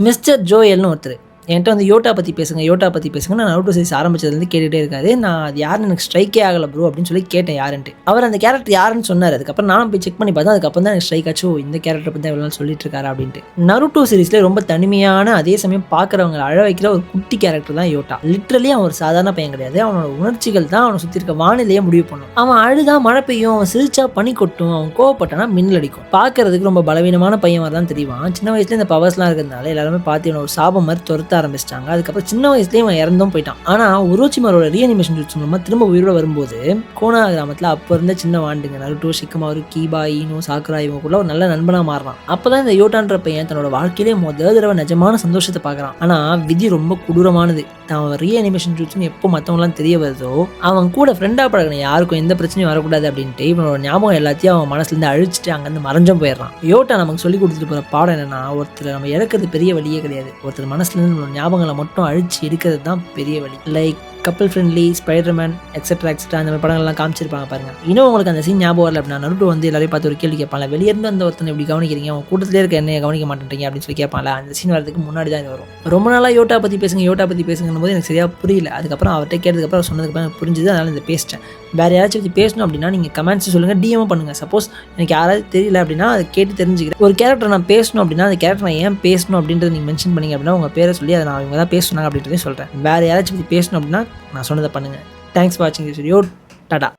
Mister ஜோயல்னு ஒருத்தர் என்கிட்ட வந்து யோட்டா பற்றி பேசுங்க யோட்டா பற்றி பேசுங்க நான் நருட்டோ சீரிஸ் ஆரம்பிச்சதுலேருந்து கேட்டுகிட்டே இருக்காரு. நான் அது யாருன்னு எனக்கு ஸ்ட்ரைக்கே ஆகலை ப்ரோ அப்படின்னு சொல்லி கேட்டேன் யாருன்ட்டு. அவர் அந்த கேரக்டர் யாருன்னு சொன்னார். அதுக்கப்புறம் நானும் போய் செக் பண்ணி பார்த்தேன். அதுக்கப்புறம் தான் எனக்கு ஸ்ட்ரைக் ஆச்சு, இந்த கேரக்டர் பற்றி எவ்வளோ நாள் சொல்லிட்டு இருக்காரு அப்படின்ட்டு. நருட்டோ சீரிஸ்லேயே ரொம்ப தனிமையான, அதே சமயம் பார்க்குறவங்க அழ வைக்கிற ஒரு குட்டி கேரக்டர் தான் யோட்டா. லிட்ரலி அவன் ஒரு சாதாரண பையன் கிடையாது. அவனோட உணர்ச்சிகள் தான் அவனை சுற்றி இருக்க வானிலையே முடிவு பண்ணும். அவன் அழுதா மழை பெய்யும், அவன் சிரிச்சா பனி கொட்டும், அவன் கோவப்பட்டானா மின்னல் அடிக்கும். பார்க்கறதுக்கு ரொம்ப பலவீனமான பையன் மாதிரி தான் தெரியுவான். சின்ன வயசுல இந்த பவர்ஸ்லாம் இருக்கிறதுனால எல்லாருமே பார்த்து இவனை ஒரு சாபம் மாதிரி துரத்த ஆரம்பிச்சிட்டாங்க. அதுக்கப்புறம் சின்ன வயசுலேயே அவன் இறந்தும் போயிட்டான். ஆனா உரோச்சிமாரோட ரீஅனிமேஷன் ஜூட்ஸு மூலமா திரும்ப உயிரோட வரும்போது கோனா கிராமத்தில் அப்போ இருந்த சின்ன வாண்டுங்க நருட்டோ, ஷிக்கமாரு, கீபா, ஈனோ, சாக்குரா இவங்க கூட ஒரு நல்ல நண்பனா மாறுறான். அப்பதான் இந்த யோட்டான்ற பையன் தன்னோட வாழ்க்கையிலே முதல் தடவை நிஜமான சந்தோஷத்தை பார்க்குறான். ஆனா விதி ரொம்ப கொடூரமானது. அவன் ரீஅனிமேஷன் ஜூட்ஸ்னு எப்போ மற்றவங்களாம் தெரிய வருதோ அவன் கூட ஃப்ரெண்டாக பழகின யாருக்கும் எந்த பிரச்சனையும் வரக்கூடாது அப்படின்ட்டு இவனோட ஞாபகம் எல்லாத்தையும் அவன் மனசுலேருந்து அழிச்சிட்டு அங்கேருந்து மறைஞ்சும் போயிடுறான். யோட்டா நமக்கு சொல்லி கொடுத்துட்டு போகிற பாடம் என்னன்னா, ஒருத்தர் நம்ம இறக்கிறது பெரிய வழியே கிடையாது. ஒருத்தர் மனசுலேருந்து நம்மளோட ஞாபகங்களை மட்டும் அழிச்சு எடுக்கிறது தான் பெரிய வழி. லைக் கப்பல் ஃப்ரெண்ட்லி, ஸ்பைடர்மேன், எக்ஸெட்ரா அந்த மாதிரி படங்கள்லாம் காமிச்சிருப்பாங்க பாருங்க. இன்னும் உங்களுக்கு அந்த சீன் ஞாபகம் வரல அப்படின்னா நருட்டோ வந்து எல்லாரையும் பார்த்து ஒரு கேள்வி கேட்பாங்க. வெளியிருந்து அந்த ஒருத்தனை எப்படி கவனிக்கிறீங்க, அவங்க கூட்டத்திலே இருக்க என்னைய கவனிக்க மாட்டேன்றீங்க அப்படின்னு சொல்லி கேட்பாங்க. அந்த சீன் வரதுக்கு முன்னாடி தான் இது வரும். ரொம்ப நாளாக யோட்டா பற்றி பேசுங்கன்னு போது எனக்கு சரியாக புரியல. அதுக்கப்புறம் அவர்கிட்ட கேட்டதுக்கப்புறம் அவர் சொன்னதுக்கப்புறம் எனக்கு புரிஞ்சுது. அதனால் இதை பேசிட்டேன். வேறு யாராச்சும் பற்றி பேசணும் அப்படின்னா நீங்கள் கமெண்ட்ஸ் சொல்லுங்கள், டிஎம் பண்ணுங்கள். சப்போஸ் எனக்கு யாராவது தெரியல அப்படின்னா அதை கேட்டு தெரிஞ்சுக்கிறேன். ஒரு கேரக்டர் நான் பேசணும் அப்படின்னா அந்த கேரக்டர் நான் ஏன் பேசணும் அப்படின்றத நீங்கள் மென்ஷன் பண்ணிங்க அப்படின்னா உங்கள் பேரை சொல்லி அதை நான் இவங்க தான் பேசுனாங்க அப்படின்றதையும் சொல்கிறேன். வேறு யாராச்சும் பற்றி பேசணும் அப்படின்னா நான் சொன்னதை பண்ணுங்கள். தேங்க்ஸ் ஃபார் வாட்சிங் திஸ் வீடியோ. டாடா.